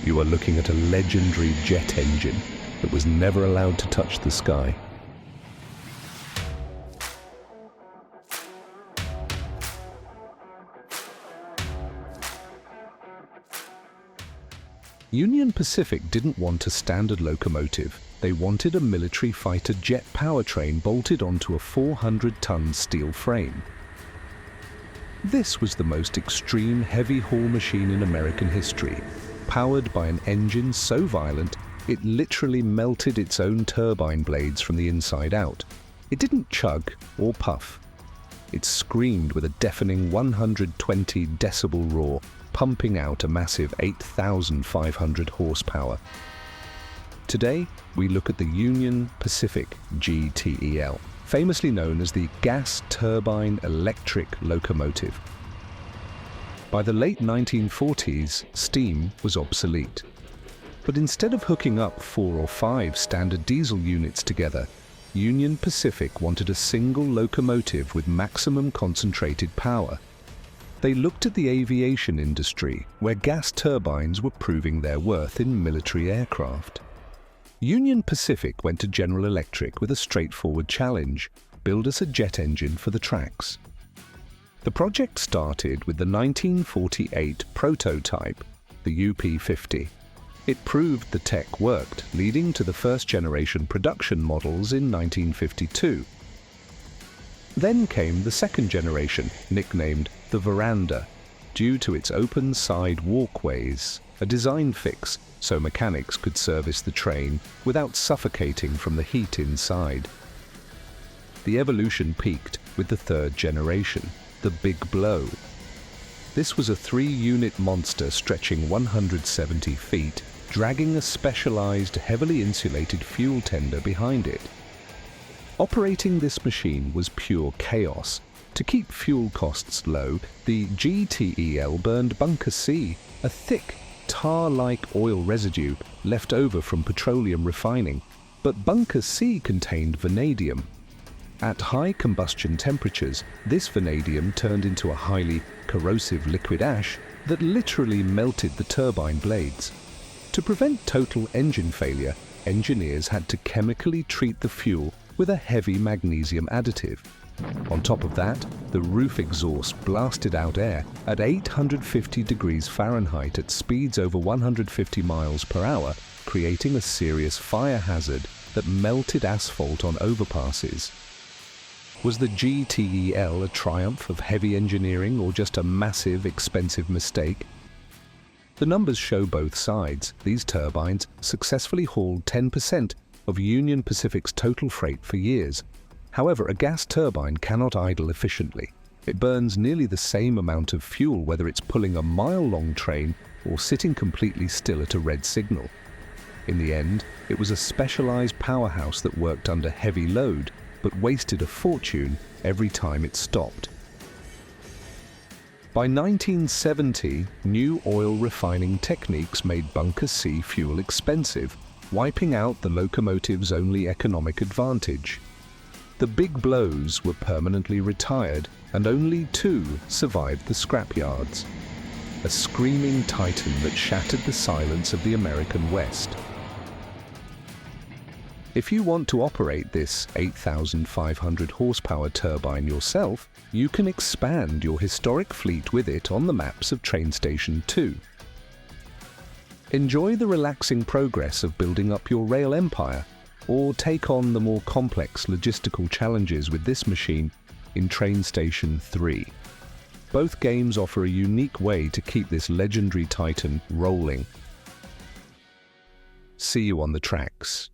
You are looking at a legendary jet engine that was never allowed to touch the sky. Union Pacific didn't want a standard locomotive. They wanted a military fighter jet powertrain bolted onto a 400-ton steel frame. This was the most extreme heavy-haul machine in American history, powered by an engine so violent it literally melted its own turbine blades from the inside out. It didn't chug or puff. It screamed with a deafening 120 decibel roar, pumping out a massive 8,500 horsepower. Today, we look at the Union Pacific GTEL, famously known as the gas turbine electric locomotive. By the late 1940s, steam was obsolete. But instead of hooking up 4 or 5 standard diesel units together, Union Pacific wanted a single locomotive with maximum concentrated power. They looked at the aviation industry, where gas turbines were proving their worth in military aircraft. Union Pacific went to General Electric with a straightforward challenge: build us a jet engine for the tracks. The project started with the 1948 prototype, the UP-50. It proved the tech worked, leading to the first-generation production models in 1952. Then came the second generation, nicknamed the Veranda, due to its open-side walkways, a design fix so mechanics could service the train without suffocating from the heat inside. The evolution peaked with the third generation, the Big Blow. This was a 3-unit monster stretching 170 feet, dragging a specialized, heavily insulated fuel tender behind it. Operating this machine was pure chaos. To keep fuel costs low, the GTEL burned bunker C, a thick, tar-like oil residue left over from petroleum refining. But bunker C contained vanadium. At high combustion temperatures, this vanadium turned into a highly corrosive liquid ash that literally melted the turbine blades. To prevent total engine failure, engineers had to chemically treat the fuel with a heavy magnesium additive. On top of that, the roof exhaust blasted out air at 850 degrees Fahrenheit at speeds over 150 miles per hour, creating a serious fire hazard that melted asphalt on overpasses. Was the GTEL a triumph of heavy engineering or just a massive, expensive mistake? The numbers show both sides. These turbines successfully hauled 10% of Union Pacific's total freight for years. However, a gas turbine cannot idle efficiently. It burns nearly the same amount of fuel whether it's pulling a mile-long train or sitting completely still at a red signal. In the end, it was a specialized powerhouse that worked under heavy load, but wasted a fortune every time it stopped. By 1970, new oil refining techniques made bunker C fuel expensive, wiping out the locomotive's only economic advantage. The Big Blows were permanently retired, and only 2 survived the scrapyards. A screaming titan that shattered the silence of the American West. If you want to operate this 8,500 horsepower turbine yourself, you can expand your historic fleet with it on the maps of TrainStation 2. Enjoy the relaxing progress of building up your rail empire, or take on the more complex logistical challenges with this machine in TrainStation 3. Both games offer a unique way to keep this legendary titan rolling. See you on the tracks.